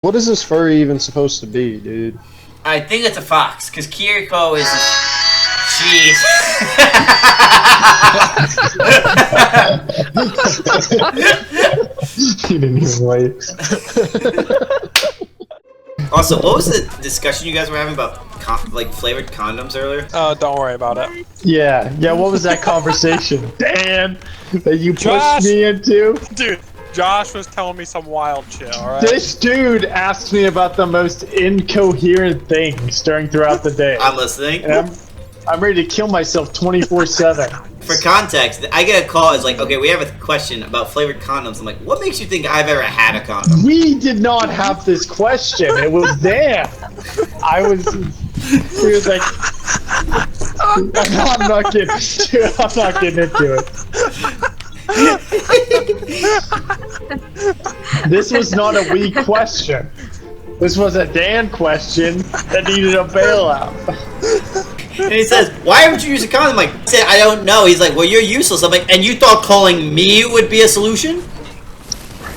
What is this furry even supposed to be, dude? I think it's a fox, because Kiriko is a... Jeez. He didn't even wait. Also, what was the discussion you guys were having about, like, flavored condoms earlier? Don't worry about it. Yeah, what was that conversation, Dan, that you pushed Josh! me into? Dude, Josh was telling me some wild shit, alright? This dude asked me about the most incoherent things throughout the day. I'm listening. And I'm ready to kill myself 24/7. For context, I get a call, it's like, okay, we have a question about flavored condoms. I'm like, what makes you think I've ever had a condom? We did not have this question. It was Dan. He was like, I'm not getting into it. I'm not getting into it. This was not a we question. This was a Dan question that needed a bailout. And he says, why haven't you used a condom? I'm like, I said, I don't know. He's like, well, you're useless. I'm like, and you thought calling me would be a solution?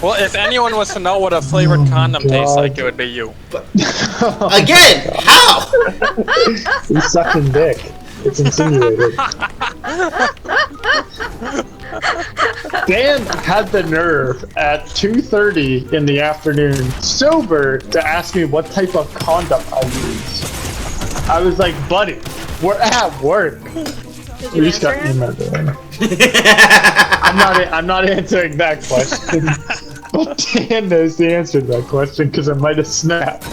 Well, if anyone was to know what a flavored condom tastes like, it would be you. But, again, how? He's sucking dick. It's insinuated. Dan had the nerve at 2:30 in the afternoon, sober, to ask me what type of condom I use. I was like, buddy, we're at work. Did you answer him? I'm not answering that question. But Dan knows the answer to that question because I might have snapped.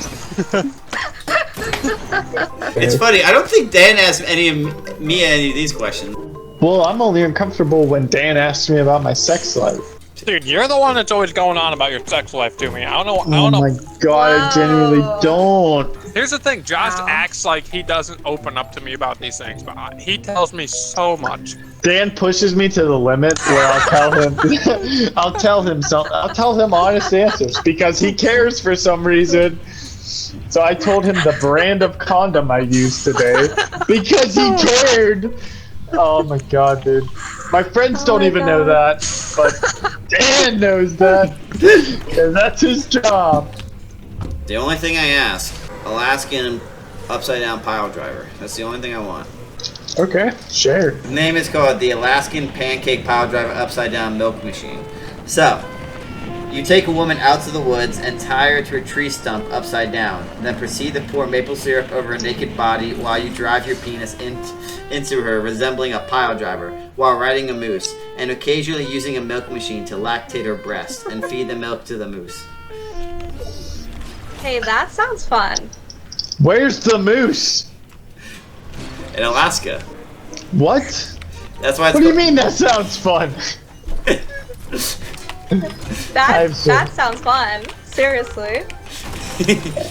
It's funny. I don't think Dan asked me any of these questions. Well, I'm only uncomfortable when Dan asks me about my sex life. Dude, you're the one that's always going on about your sex life to me. I don't know. Oh my god, I genuinely don't. Here's the thing, Josh acts like he doesn't open up to me about these things, but he tells me so much. Dan pushes me to the limit where I'll tell him I'll tell him honest answers because he cares for some reason. So I told him the brand of condom I used today because he cared. Oh my god, dude. My friends don't even know that, but Dan knows that. And that's his job. The only thing I ask, Alaskan upside down pile driver. That's the only thing I want. Okay, sure. The name is called the Alaskan Pancake Pile Driver Upside Down Milk Machine. So, you take a woman out to the woods and tie her to a tree stump upside down. Then proceed to pour maple syrup over a naked body while you drive your penis into her, resembling a pile driver, while riding a moose, and occasionally using a milk machine to lactate her breast and feed the milk to the moose. Hey, that sounds fun. Where's the moose? In Alaska. What? That's why. What do you mean that sounds fun? That sounds fun. Seriously.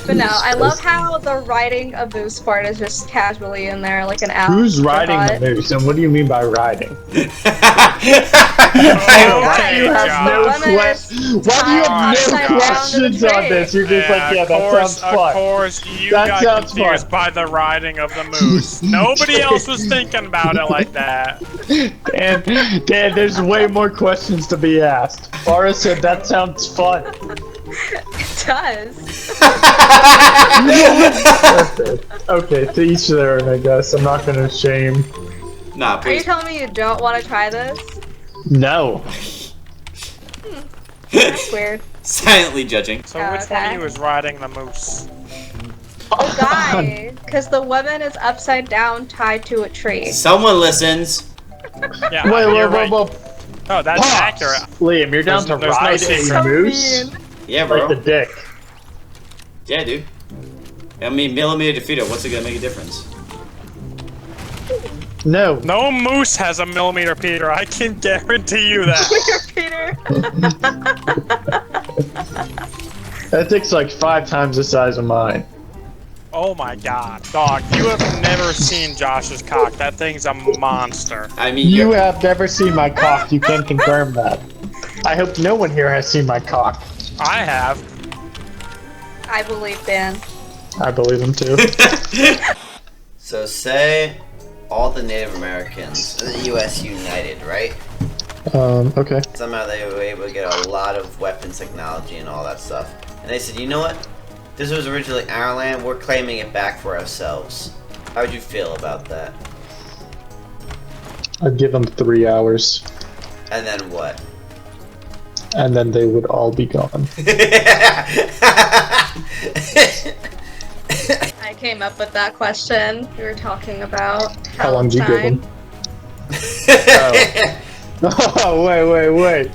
But no, I love how the riding a moose part is just casually in there, like an owl. Who's riding the moose, and what do you mean by riding? Okay, Why do you have no questions on this? You're just like, yeah, that sounds fun. Of course, you got confused by the riding of the moose. Nobody else was thinking about it like that. Dan, there's way more questions to be asked. Laura said that sounds fun. It does. Okay, to each their own, I guess. I'm not gonna shame. Nah, Are you please. telling me you don't want to try this? No. That's weird. Silently judging. So which one of you is riding the moose? The guy, because the woman is upside down tied to a tree. Someone listens. Yeah, Wait. Oh, that's Pause. accurate. Liam, you're down to There's no ride secret. a moose? Yeah, Like the bro. dick. Yeah, dude. I mean, millimeter to feet. What's it gonna make a difference? No. No moose has a millimeter, Peter. I can guarantee you that. Peter. That dick's like 5 times the size of mine. Oh my god. Dog, you have never seen Josh's cock. That thing's a monster. I mean, You have never seen my cock. You can confirm that. I hope no one here has seen my cock. I have. I believe Dan. I believe him too. So say all the Native Americans in the U.S. united, right? Okay. Somehow they were able to get a lot of weapons technology and all that stuff. and they said, you know what? This was originally our land, we're claiming it back for ourselves. How would you feel about that? I'd give them 3 hours. And then what? And then they would all be gone. I came up with that question. We were talking about How long do you give them? Oh. Oh, wait.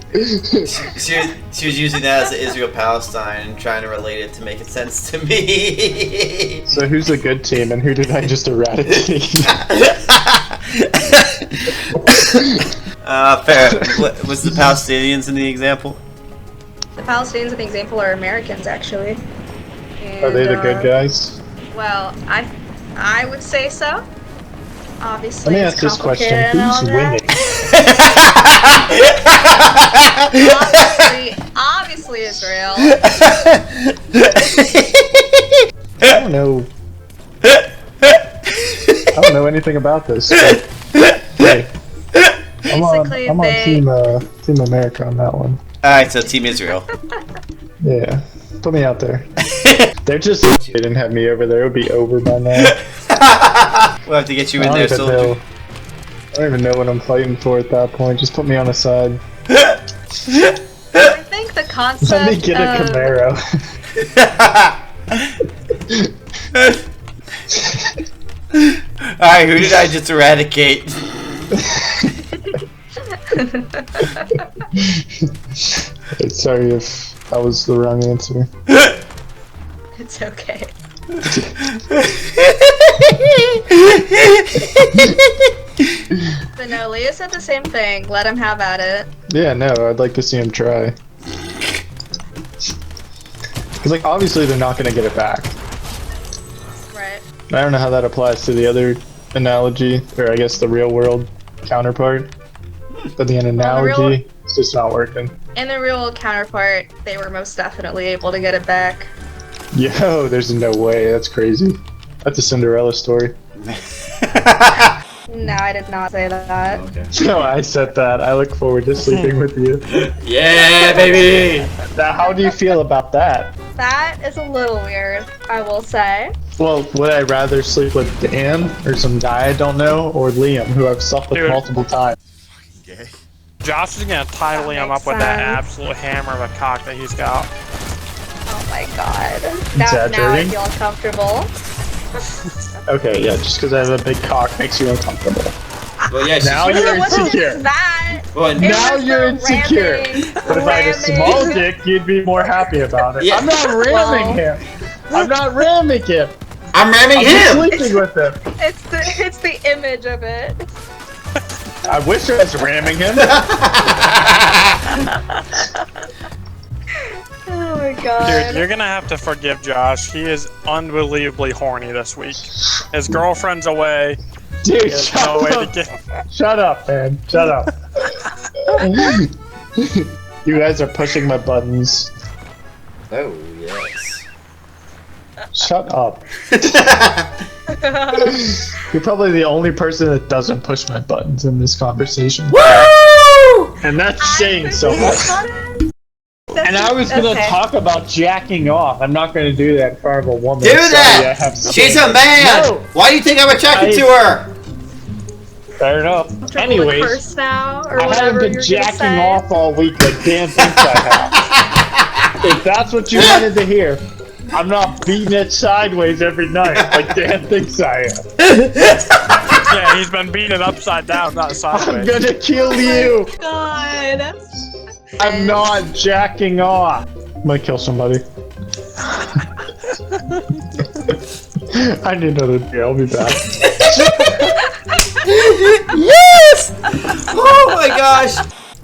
She was using that as Israel-Palestine and trying to relate it to make it sense to me. So who's the good team and who did I just eradicate? Fair. Was the Palestinians in the example? The Palestinians in the example are Americans, actually. And, Are they the good guys? Well, I would say so. Obviously, Let me it's ask this question: complicated and who's all winning? that. Obviously Israel. I don't know. I don't know anything about this. But, hey, I'm on Team America on that one. Alright, so Team Israel. Yeah, put me out there. They didn't have me over there. It would be over by now. We'll have to get you in there, soldier. I don't even know what I'm fighting for at that point. Just put me on the side. I think the concept Let me get a Camaro. Alright, who did I just eradicate? Sorry if that was the wrong answer. It's okay. But no, Leah said the same thing. Let him have at it. Yeah, no, I'd like to see him try. Because, like, obviously they're not going to get it back. Right. I don't know how that applies to the other analogy, or I guess the real world counterpart. But the analogy, it's just not working. In the real counterpart, they were most definitely able to get it back. Yo, there's no way. That's crazy. That's a Cinderella story. No, I did not say that. Okay. No, I said that. I look forward to sleeping with you. Yeah, baby! Now, how do you feel about that? That is a little weird, I will say. Well, would I rather sleep with Dan, or some guy I don't know, or Liam, who I've slept with multiple times? Gay. Josh is gonna tie Liam up with that absolute hammer of a cock that he's got. Oh my god. Now I feel uncomfortable. Okay, yeah, just because I have a big cock makes you uncomfortable. Well, yeah, Now you're insecure. Well, now you're insecure. But if I had a small dick, you'd be more happy about it. Yeah. I'm not ramming him. I'm not ramming him. I'm ramming I'm him! sleeping with him. It's the image of it. I wish I was ramming him. Oh my god. Dude, you're gonna have to forgive Josh. He is unbelievably horny this week. His girlfriend's away. Dude, There's no way to get. Shut up, man. Shut up. You guys are pushing my buttons. Oh, yes. Shut up. You're probably the only person that doesn't push my buttons in this conversation. Woo! And that's saying so much. And I was gonna talk about jacking off. I'm not gonna do that in front of a woman. Do that! She's a man! No. Why do you think I'm attracted to her? Fair enough. Anyways, curse now, or I haven't been jacking off all week like Dan thinks I have. If that's what you wanted to hear, I'm not beating it sideways every night like Dan thinks I am. Yeah, he's been beating it upside down, not I'm sideways. gonna kill you. God. I'm not jacking off. I'm gonna kill somebody. I need another beer. I'll be back. Yes! Oh my gosh!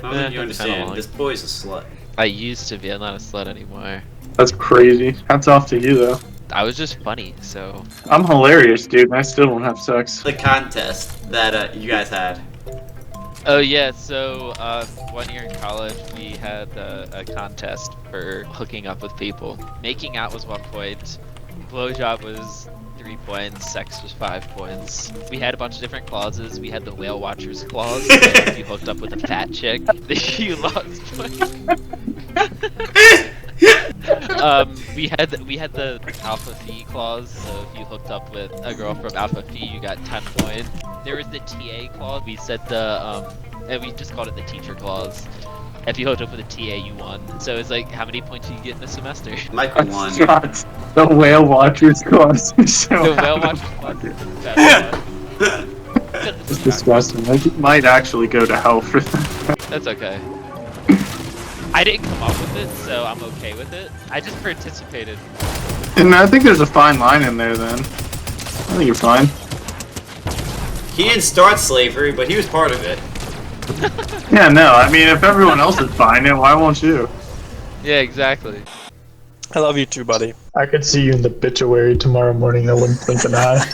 How do you understand? This boy's a slut. I used to be, I'm not a slut anymore. That's crazy. Hats off to you, though. I was just funny, so... I'm hilarious, dude, and I still don't have sex. The contest that you guys had. Oh yeah, so 1 year in college we had a contest for hooking up with people. Making out was 1 point, blowjob was 3 points, sex was 5 points. We had a bunch of different clauses. We had the whale watchers clause, so if you hooked up with a fat chick, you lost points. We had the Alpha Phi clause, so if you hooked up with a girl from Alpha Phi, you got 10 points. There was the TA clause. We said and we just called it the teacher clause. If you hooked up with a TA, you won. So it's like, how many points do you get in a semester? Michael won. The whale watchers class. The whale watchers clause is the best one. It's disgusting. I might actually go to hell for that. That's okay. I didn't come up with it, so I'm okay with it. I just participated. And I think there's a fine line in there then. I think you're fine. He didn't start slavery, but he was part of it. Yeah, no, I mean, if everyone else is fine, then why won't you? Yeah, exactly. I love you too, buddy. I could see you in the obituary tomorrow morning. I wouldn't blink an eye.